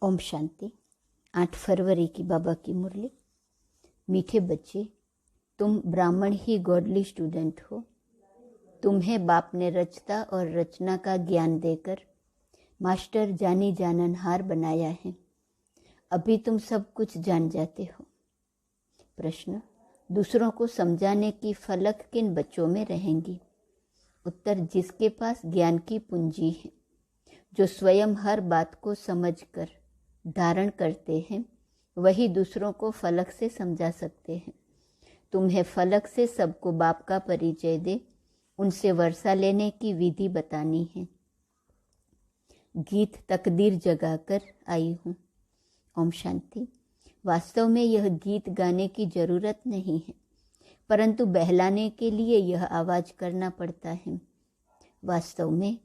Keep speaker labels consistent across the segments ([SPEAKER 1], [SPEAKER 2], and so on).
[SPEAKER 1] ओम शांति। 8 फरवरी की बाबा की मुरली। मीठे बच्चे, तुम ब्राह्मण ही गॉडली स्टूडेंट हो। तुम्हें बाप ने रचता और रचना का ज्ञान देकर मास्टर जानी जाननहार बनाया है। अभी तुम सब कुछ जान जाते हो। प्रश्न: दूसरों को समझाने की फलक किन बच्चों में रहेंगी? उत्तर: जिसके पास ज्ञान की पूंजी है, जो स्वयं हर बात को समझकर धारण करते हैं, वही दूसरों को फलक से समझा सकते हैं। तुम्हें फलक से सबको बाप का परिचय दे उनसे वर्षा लेने की विधि बतानी है। गीत तकदीर जगाकर आई हूँ। ओम शांति। वास्तव में यह गीत गाने की जरूरत नहीं है, परंतु बहलाने के लिए यह आवाज करना पड़ता है। वास्तव में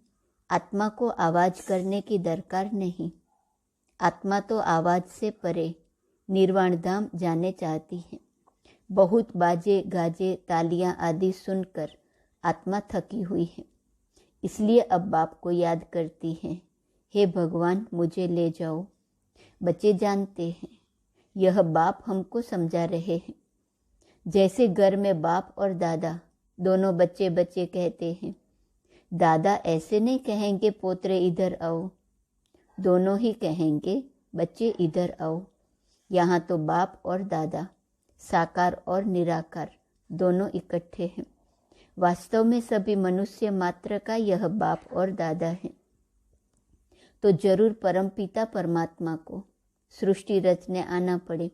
[SPEAKER 1] आत्मा को आवाज करने की दरकार नहीं। आत्मा तो आवाज से परे निर्वाण धाम जाने चाहती है। बहुत बाजे गाजे तालियां आदि सुनकर आत्मा थकी हुई है, इसलिए अब बाप को याद करती है, हे भगवान मुझे ले जाओ। बच्चे जानते हैं यह बाप हमको समझा रहे हैं। जैसे घर में बाप और दादा दोनों बच्चे बच्चे कहते हैं, दादा ऐसे नहीं कहेंगे पोतरे इधर आओ, दोनों ही कहेंगे बच्चे इधर आओ। यहाँ तो बाप और दादा साकार और निराकार दोनों इकट्ठे हैं। वास्तव में सभी मनुष्य मात्र का यह बाप और दादा है। तो जरूर परमपिता परमात्मा को सृष्टि रचने आना पड़े।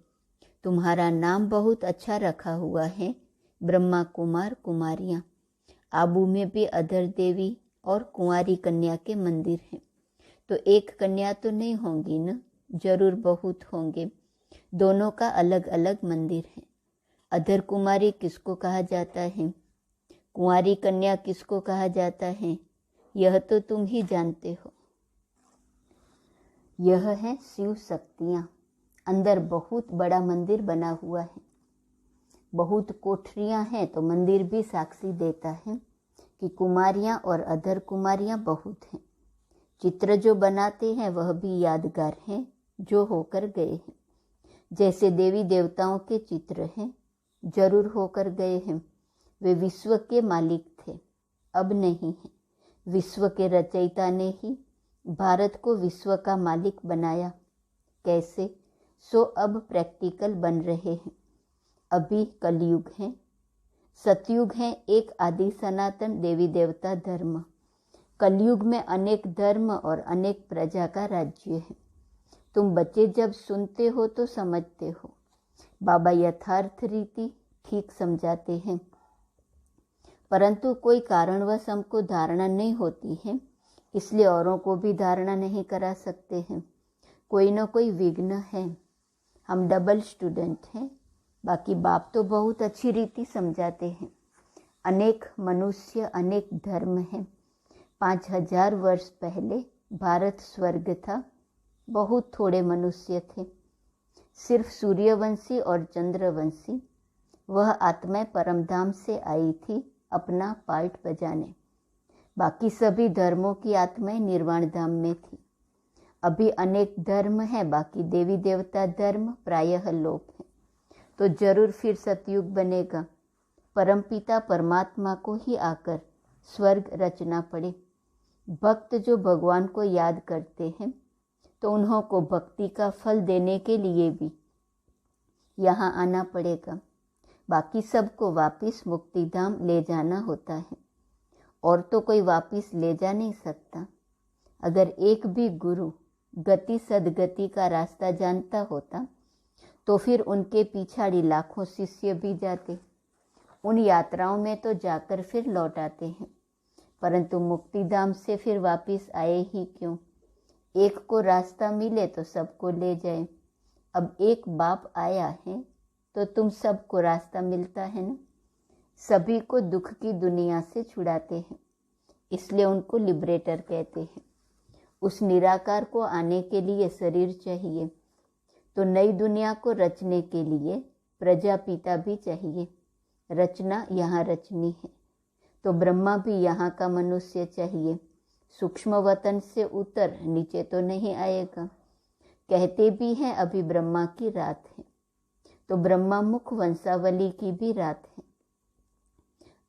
[SPEAKER 1] तुम्हारा नाम बहुत अच्छा रखा हुआ है, ब्रह्मा कुमार कुमारियाँ। आबू में भी अधर देवी और कुंवारी कन्या के मंदिर हैं। तो एक कन्या तो नहीं होंगी न, जरूर बहुत होंगे। दोनों का अलग अलग मंदिर है। अधर कुमारी किसको कहा जाता है, कुंवारी कन्या किसको कहा जाता है, यह तो तुम ही जानते हो। यह है शिव शक्तियाँ। अंदर बहुत बड़ा मंदिर बना हुआ है। बहुत कोठरियाँ हैं, तो मंदिर भी साक्षी देता है कि कुमारियाँ और अधर कुमारियाँ बहुत हैं। चित्र जो बनाते हैं वह भी यादगार हैं जो होकर गए हैं। जैसे देवी देवताओं के चित्र हैं, जरूर होकर गए हैं। वे विश्व के मालिक थे, अब नहीं है। विश्व के रचयिता ने ही भारत को विश्व का मालिक बनाया। कैसे? सो अब प्रैक्टिकल बन रहे हैं। अभी कलयुग है, सतयुग है, एक आदि सनातन देवी देवता धर्म। कलयुग में अनेक धर्म और अनेक प्रजा का राज्य है। तुम बच्चे जब सुनते हो तो समझते हो। बाबा यथार्थ रीति ठीक समझाते हैं, परंतु कोई कारणवश हमको धारणा नहीं होती है, इसलिए औरों को भी धारणा नहीं करा सकते हैं। कोई न कोई विघ्न है। हम डबल स्टूडेंट हैं। बाकी बाप तो बहुत अच्छी रीति समझाते हैं। अनेक मनुष्य, अनेक धर्म हैं। 5000 वर्ष पहले भारत स्वर्ग था। बहुत थोड़े मनुष्य थे, सिर्फ सूर्यवंशी और चंद्रवंशी। वह आत्माएं परमधाम से आई थी अपना पार्ट बजाने। बाकी सभी धर्मों की आत्माएं निर्वाण धाम में थी। अभी अनेक धर्म हैं, बाकी देवी देवता धर्म प्रायः लोप है। तो जरूर फिर सतयुग बनेगा। परमपिता परमात्मा को ही आकर स्वर्ग रचना पड़े। भक्त जो भगवान को याद करते हैं, तो उन्हों को भक्ति का फल देने के लिए भी यहाँ आना पड़ेगा। बाकी सबको वापिस मुक्तिधाम ले जाना होता है, और तो कोई वापिस ले जा नहीं सकता। अगर एक भी गुरु गति सदगति का रास्ता जानता होता, तो फिर उनके पिछाड़ी लाखों शिष्य भी जाते। उन यात्राओं में तो जाकर फिर लौट आते हैं, परंतु मुक्तिधाम से फिर वापिस आए ही क्यों? एक को रास्ता मिले तो सबको ले जाए। अब एक बाप आया है तो तुम सबको रास्ता मिलता है ना। सभी को दुख की दुनिया से छुड़ाते हैं, इसलिए उनको लिबरेटर कहते हैं। उस निराकार को आने के लिए शरीर चाहिए, तो नई दुनिया को रचने के लिए प्रजापिता भी चाहिए। रचना यहाँ रचनी है, तो ब्रह्मा भी यहाँ का मनुष्य चाहिए। सूक्ष्म वतन से उतर नीचे तो नहीं आएगा। कहते भी हैं अभी ब्रह्मा की रात है, तो ब्रह्मा मुख वंशावली की भी रात है।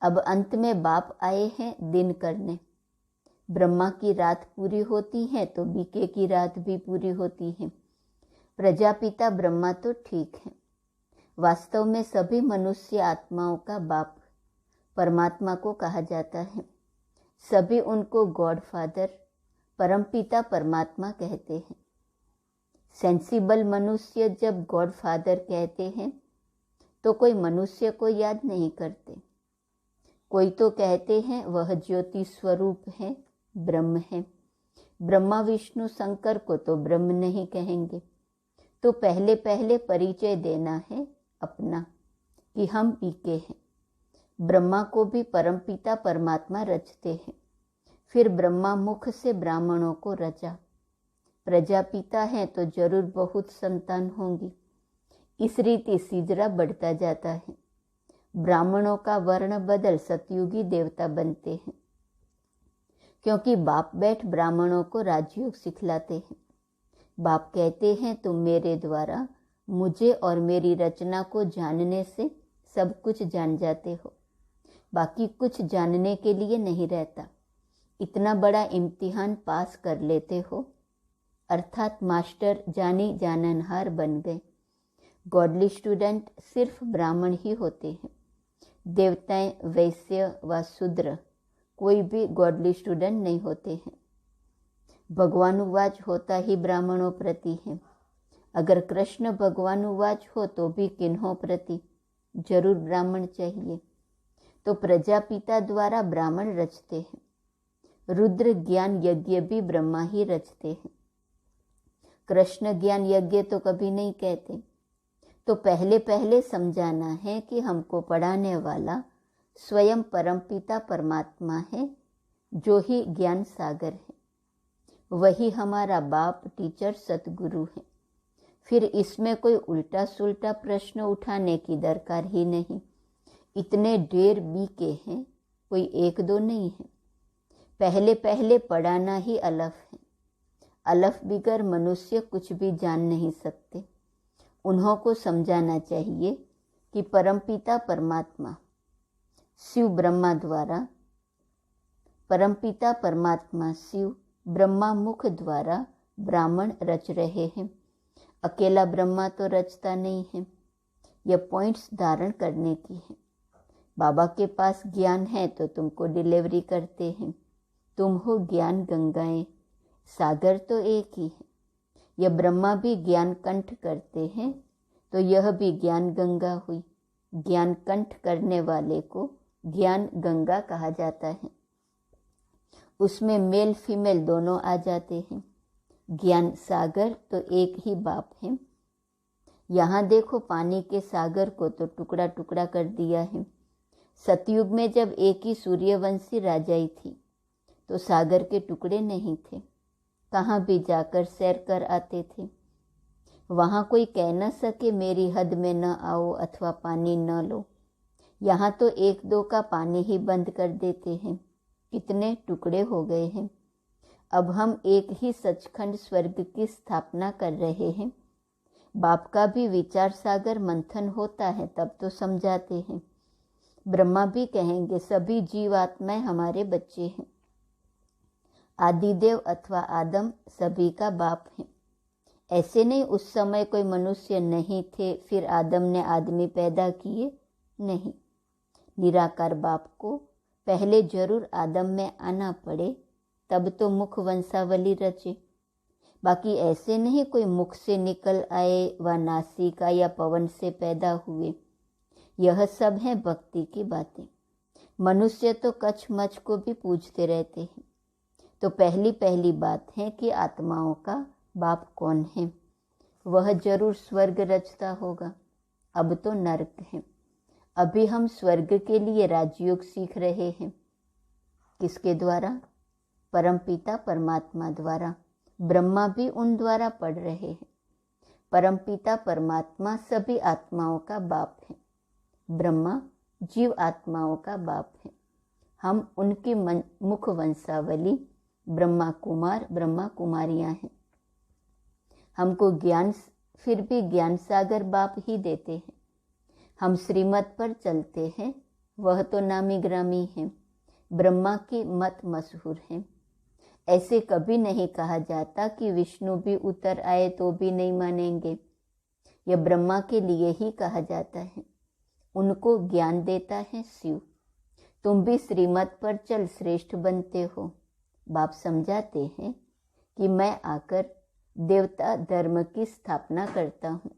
[SPEAKER 1] अब अंत में बाप आए हैं दिन करने। ब्रह्मा की रात पूरी होती है तो बीके की रात भी पूरी होती है। प्रजापिता ब्रह्मा तो ठीक है, वास्तव में सभी मनुष्य आत्माओं का बाप परमात्मा को कहा जाता है। सभी उनको गॉड फादर, परमपिता परमात्मा कहते हैं। सेंसिबल मनुष्य जब गॉड फादर कहते हैं तो कोई मनुष्य को याद नहीं करते। कोई तो कहते हैं वह ज्योति स्वरूप है, ब्रह्म है। ब्रह्मा विष्णु शंकर को तो ब्रह्म नहीं कहेंगे। तो पहले पहले परिचय देना है अपना कि हम बीके हैं। ब्रह्मा को भी परमपिता परमात्मा रचते हैं। फिर ब्रह्मा मुख से ब्राह्मणों को रचा। प्रजापिता हैं तो जरूर बहुत संतान होंगी। इस रीति सिजरा बढ़ता जाता है। ब्राह्मणों का वर्ण बदल सतयुगी देवता बनते हैं, क्योंकि बाप बैठ ब्राह्मणों को राजयोग सिखलाते हैं। बाप कहते हैं तुम मेरे द्वारा मुझे और मेरी रचना को जानने से सब कुछ जान जाते हो, बाकी कुछ जानने के लिए नहीं रहता। इतना बड़ा इम्तिहान पास कर लेते हो, अर्थात मास्टर जानी जाननहार बन गए। गॉडली स्टूडेंट सिर्फ ब्राह्मण ही होते हैं। देवताएं, वैश्य व शूद्र कोई भी गॉडली स्टूडेंट नहीं होते हैं। भगवानुवाच होता ही ब्राह्मणों प्रति है। अगर कृष्ण भगवानुवाच हो तो भी किन्हों प्रति? जरूर ब्राह्मण चाहिए। तो प्रजापिता द्वारा ब्राह्मण रचते हैं। रुद्र ज्ञान यज्ञ भी ब्रह्मा ही रचते हैं। कृष्ण ज्ञान यज्ञ तो कभी नहीं कहते। तो पहले पहले समझाना है कि हमको पढ़ाने वाला स्वयं परमपिता परमात्मा है, जो ही ज्ञान सागर है। वही हमारा बाप, टीचर, सतगुरु है। फिर इसमें कोई उल्टा सुल्टा प्रश्न उठाने की दरकार ही नहीं। इतने ढेर बीके हैं, कोई एक दो नहीं है। पहले पहले पढ़ाना ही अलफ है। अलफ बिगर मनुष्य कुछ भी जान नहीं सकते। उन्हों को समझाना चाहिए कि परमपिता परमात्मा शिव ब्रह्मा द्वारा, परमपिता परमात्मा शिव ब्रह्मा मुख द्वारा ब्राह्मण रच रहे हैं। अकेला ब्रह्मा तो रचता नहीं है। यह पॉइंट्स धारण करने की है। बाबा के पास ज्ञान है तो तुमको डिलीवरी करते हैं। तुम हो ज्ञान गंगाएं, सागर तो एक ही है। यह ब्रह्मा भी ज्ञान कंठ करते हैं तो यह भी ज्ञान गंगा हुई। ज्ञान कंठ करने वाले को ज्ञान गंगा कहा जाता है। उसमें मेल फीमेल दोनों आ जाते हैं। ज्ञान सागर तो एक ही बाप है। यहाँ देखो पानी के सागर को तो टुकड़ा टुकड़ा कर दिया है। सतयुग में जब एक ही सूर्यवंशी राजाई थी तो सागर के टुकड़े नहीं थे। कहाँ भी जाकर सैर कर आते थे। वहाँ कोई कह न सके मेरी हद में न आओ अथवा पानी न लो। यहाँ तो एक दो का पानी ही बंद कर देते हैं। कितने टुकड़े हो गए हैं। अब हम एक ही सचखंड स्वर्ग की स्थापना कर रहे हैं। बाप का भी विचार सागर मंथन होता है तब तो समझाते हैं। ब्रह्मा भी कहेंगे सभी जीवात्माएं हमारे बच्चे हैं। आदिदेव अथवा आदम सभी का बाप है। ऐसे नहीं उस समय कोई मनुष्य नहीं थे फिर आदम ने आदमी पैदा किए, नहीं। निराकार बाप को पहले जरूर आदम में आना पड़े तब तो मुख वंशावली रचे। बाकी ऐसे नहीं कोई मुख से निकल आए व नासिका या पवन से पैदा हुए। यह सब है भक्ति की बातें। मनुष्य तो कछ मछ को भी पूछते रहते हैं। तो पहली पहली बात है कि आत्माओं का बाप कौन है। वह जरूर स्वर्ग रचता होगा। अब तो नरक है। अभी हम स्वर्ग के लिए राजयोग सीख रहे हैं। किसके द्वारा? परमपिता परमात्मा द्वारा। ब्रह्मा भी उन द्वारा पढ़ रहे हैं। परमपिता परमात्मा सभी आत्माओं का बाप है। ब्रह्मा जीव आत्माओं का बाप है। हम उनकी मुख वंशावली ब्रह्मा कुमार ब्रह्मा कुमारियां हैं। हमको ज्ञान फिर भी ज्ञान सागर बाप ही देते हैं। हम श्रीमत पर चलते हैं, वह तो नामी ग्रामी है, ब्रह्मा की मत मशहूर है। ऐसे कभी नहीं कहा जाता कि विष्णु भी उतर आए तो भी नहीं मानेंगे। यह ब्रह्मा के लिए ही कहा जाता है, उनको ज्ञान देता है शिव। तुम भी श्रीमत पर चल श्रेष्ठ बनते हो। बाप समझाते हैं कि मैं आकर देवता धर्म की स्थापना करता हूँ।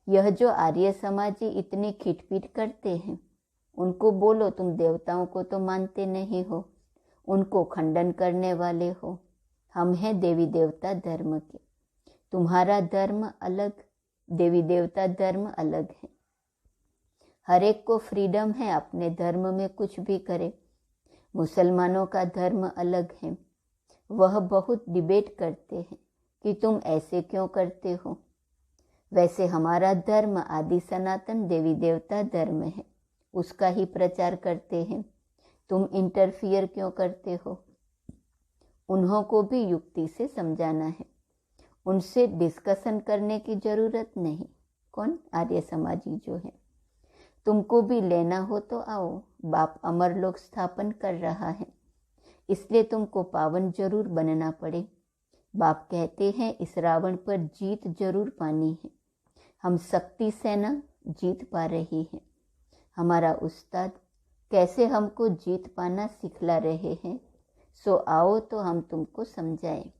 [SPEAKER 1] यह जो आर्य समाजी इतनी खिटपीट करते हैं, उनको बोलो तुम देवताओं को तो मानते नहीं हो, उनको खंडन करने वाले हो। हम हैं देवी देवता धर्म के, तुम्हारा धर्म अलग, देवी देवता धर्म अलग है। हर एक को फ्रीडम है अपने धर्म में कुछ भी करे। मुसलमानों का धर्म अलग है, वह बहुत डिबेट करते हैं कि तुम ऐसे क्यों करते हो। वैसे हमारा धर्म आदि सनातन देवी देवता धर्म है, उसका ही प्रचार करते हैं। तुम इंटरफियर क्यों करते हो। उन्हों को भी युक्ति से समझाना है, उनसे डिस्कशन करने की जरूरत नहीं। कौन? आर्य समाजी जो है। तुमको भी लेना हो तो आओ, बाप अमर लोक स्थापन कर रहा है, इसलिए तुमको पावन जरूर बनना पड़े। बाप कहते हैं इस रावण पर जीत जरूर पानी है। हम शक्ति सेना जीत पा रही है। हमारा उस्ताद कैसे हमको जीत पाना सिखला रहे हैं, सो आओ तो हम तुमको समझाएं।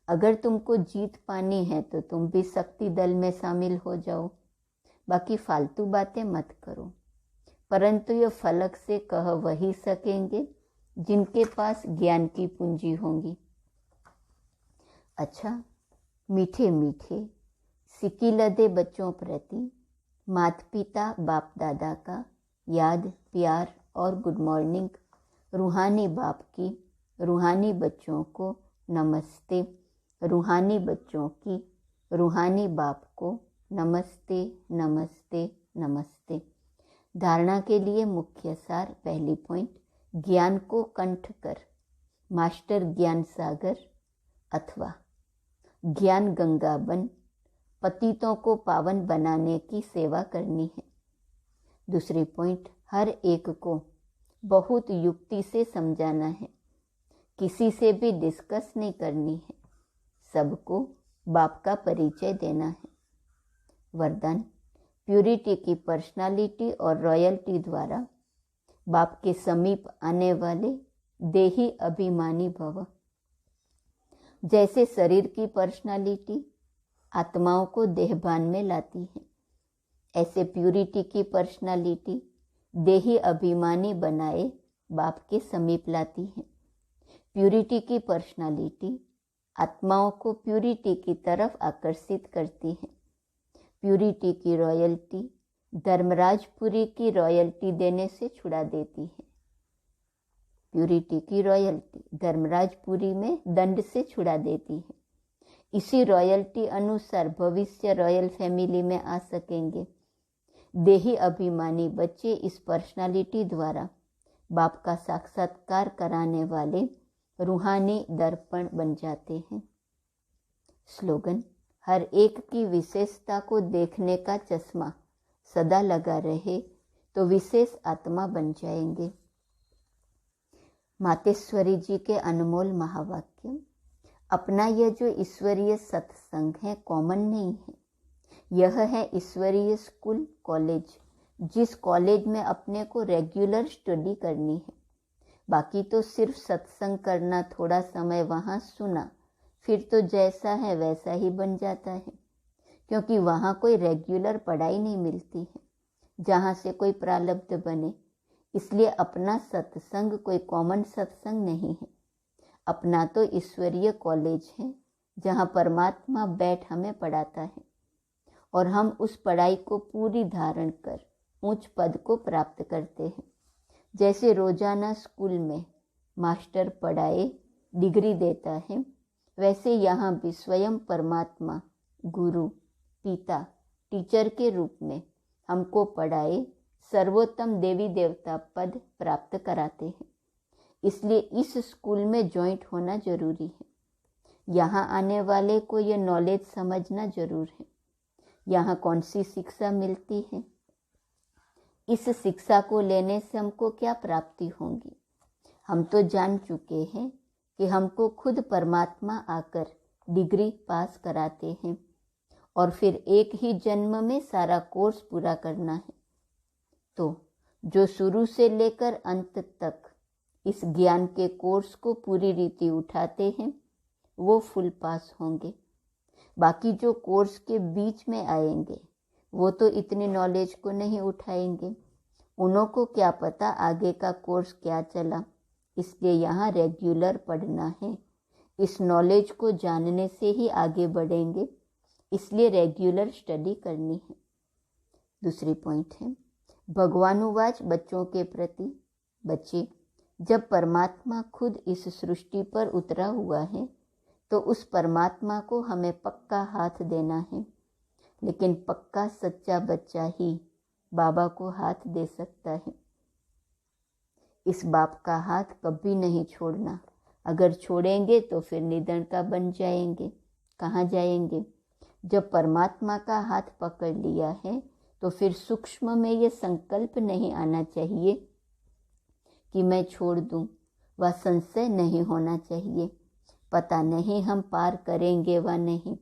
[SPEAKER 1] अगर तुमको जीत पानी है तो तुम भी शक्ति दल में शामिल हो जाओ, बाकी फालतू बातें मत करो। परंतु ये फलक से कह वही सकेंगे जिनके पास ज्ञान की पूंजी होंगी। अच्छा, मीठे मीठे सिकिलदे बच्चों प्रति माता पिता बाप दादा का याद, प्यार और गुड मॉर्निंग। रूहानी बाप की रूहानी बच्चों को नमस्ते। रूहानी बच्चों की रूहानी बाप को नमस्ते नमस्ते नमस्ते। धारणा के लिए मुख्य सार। पहली पॉइंट, ज्ञान को कंठ कर मास्टर ज्ञान सागर अथवा ज्ञान गंगा बन पतितों को पावन बनाने की सेवा करनी है। दूसरी पॉइंट, हर एक को बहुत युक्ति से समझाना है, किसी से भी डिस्कस नहीं करनी है, सबको बाप का परिचय देना है। वरदान, प्यूरिटी की पर्सनालिटी और रॉयल्टी द्वारा बाप के समीप आने वाले देही अभिमानी भव। जैसे शरीर की पर्सनालिटी आत्माओं को देहभान में लाती है, ऐसे प्यूरिटी की पर्सनालिटी देही अभिमानी बनाए बाप के समीप लाती है। प्यूरिटी की पर्सनालिटी आत्माओं को प्यूरिटी की तरफ आकर्षित करती है। प्यूरिटी की रॉयल्टी धर्मराजपुरी की रॉयल्टी देने से छुड़ा देती है। प्यूरिटी की रॉयल्टी धर्मराजपुरी में दंड से छुड़ा देती है। इसी रॉयल्टी अनुसार भविष्य रॉयल फैमिली में आ सकेंगे। देही अभिमानी बच्चे इस पर्सनालिटी द्वारा बाप का साक्षात्कार कराने वाले रूहानी दर्पण बन जाते हैं। स्लोगन, हर एक की विशेषता को देखने का चश्मा सदा लगा रहे तो विशेष आत्मा बन जाएंगे। मातेश्वरी जी के अनमोल महावाक्य। अपना यह जो ईश्वरीय सत्संग है कॉमन नहीं है, यह है ईश्वरीय स्कूल कॉलेज, जिस कॉलेज में अपने को रेगुलर स्टडी करनी है। बाकी तो सिर्फ सत्संग करना, थोड़ा समय वहाँ सुना, फिर तो जैसा है वैसा ही बन जाता है, क्योंकि वहाँ कोई रेगुलर पढ़ाई नहीं मिलती है जहाँ से कोई प्रारब्ध बने। इसलिए अपना सत्संग कोई कॉमन सत्संग नहीं है, अपना तो ईश्वरीय कॉलेज है जहाँ परमात्मा बैठ हमें पढ़ाता है और हम उस पढ़ाई को पूरी धारण कर उच्च पद को प्राप्त करते हैं। जैसे रोजाना स्कूल में मास्टर पढ़ाए डिग्री देता है, वैसे यहाँ भी स्वयं परमात्मा गुरु पिता टीचर के रूप में हमको पढ़ाए सर्वोत्तम देवी देवता पद प्राप्त कराते हैं। इसलिए इस स्कूल में ज्वाइंट होना जरूरी है। यहाँ आने वाले को ये नॉलेज समझना जरूर है। यहाँ कौन सी शिक्षा मिलती है, इस शिक्षा को लेने से हमको क्या प्राप्ति होंगी। हम तो जान चुके हैं कि हमको खुद परमात्मा आकर डिग्री पास कराते हैं और फिर एक ही जन्म में सारा कोर्स पूरा करना है। तो जो शुरू से लेकर अंत तक इस ज्ञान के कोर्स को पूरी रीति उठाते हैं वो फुल पास होंगे। बाकी जो कोर्स के बीच में आएंगे वो तो इतनी नॉलेज को नहीं उठाएंगे, उन्हों को क्या पता आगे का कोर्स क्या चला। इसलिए यहाँ रेगुलर पढ़ना है, इस नॉलेज को जानने से ही आगे बढ़ेंगे, इसलिए रेगुलर स्टडी करनी है। दूसरी पॉइंट है भगवानुवाच बच्चों के प्रति। बच्चे, जब परमात्मा खुद इस सृष्टि पर उतरा हुआ है तो उस परमात्मा को हमें पक्का हाथ देना है, लेकिन पक्का सच्चा बच्चा ही बाबा को हाथ दे सकता है। इस बाप का हाथ कभी नहीं छोड़ना, अगर छोड़ेंगे तो फिर निधन का बन जाएंगे। कहाँ जाएंगे? जब परमात्मा का हाथ पकड़ लिया है तो फिर सूक्ष्म में ये संकल्प नहीं आना चाहिए कि मैं छोड़ दूं, वह संशय नहीं होना चाहिए। पता नहीं हम पार करेंगे व नहीं।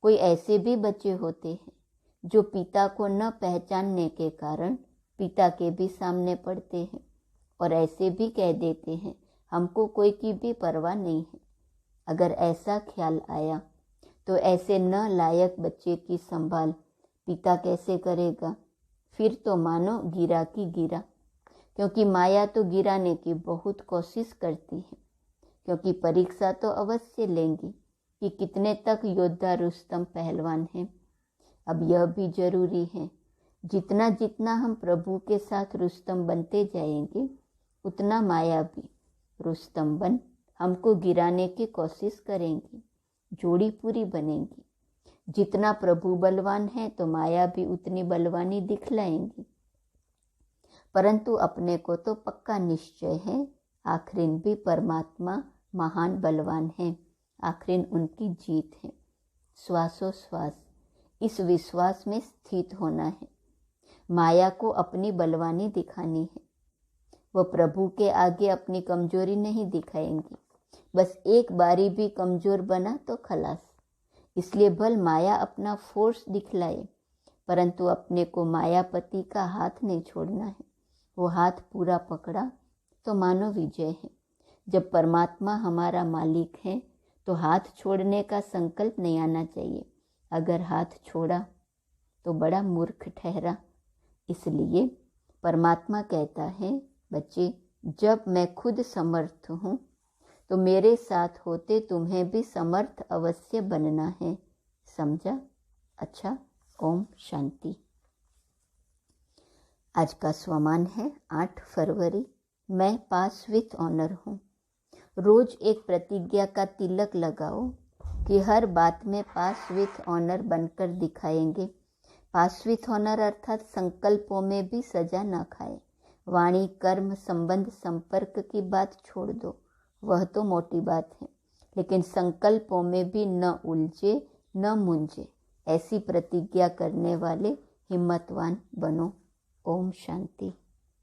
[SPEAKER 1] कोई ऐसे भी बच्चे होते हैं जो पिता को न पहचानने के कारण पिता के भी सामने पड़ते हैं और ऐसे भी कह देते हैं हमको कोई की भी परवाह नहीं है। अगर ऐसा ख्याल आया तो ऐसे न लायक बच्चे की संभाल पिता कैसे करेगा? फिर तो मानो गिरा की गिरा, क्योंकि माया तो गिराने की बहुत कोशिश करती है, क्योंकि परीक्षा तो अवश्य लेंगी कि कितने तक योद्धा रुस्तम पहलवान हैं। अब यह भी जरूरी है, जितना जितना हम प्रभु के साथ रुस्तम बनते जाएंगे उतना माया भी रुस्तम बन हमको गिराने की कोशिश करेंगी, जोड़ी पूरी बनेगी। जितना प्रभु बलवान है तो माया भी उतनी बलवानी दिखलाएंगी। परंतु अपने को तो पक्का निश्चय है आखिरिन भी परमात्मा महान बलवान है, आखिरिन उनकी जीत है। श्वासोश्वास इस विश्वास में स्थित होना है। माया को अपनी बलवानी दिखानी है, वह प्रभु के आगे अपनी कमजोरी नहीं दिखाएंगी। बस एक बारी भी कमजोर बना तो खलास। इसलिए भल माया अपना फोर्स दिखलाए, परंतु अपने को मायापति का हाथ नहीं छोड़ना है। वो हाथ पूरा पकड़ा तो मानो विजय है। जब परमात्मा हमारा मालिक है तो हाथ छोड़ने का संकल्प नहीं आना चाहिए। अगर हाथ छोड़ा तो बड़ा मूर्ख ठहरा। इसलिए परमात्मा कहता है बच्चे, जब मैं खुद समर्थ हूँ तो मेरे साथ होते तुम्हें भी समर्थ अवश्य बनना है। समझा? अच्छा, ओम शांति। आज का स्वमान है 8 फरवरी। मैं पास विथ ऑनर हूँ। रोज एक प्रतिज्ञा का तिलक लगाओ कि हर बात में पास विथ ऑनर बनकर दिखाएंगे। पास विथ ऑनर अर्थात संकल्पों में भी सजा ना खाए। वाणी, कर्म, संबंध, संपर्क की बात छोड़ दो, वह तो मोटी बात है, लेकिन संकल्पों में भी न उलझे न मुंझे, ऐसी प्रतिज्ञा करने वाले हिम्मतवान बनो। ओम शांति।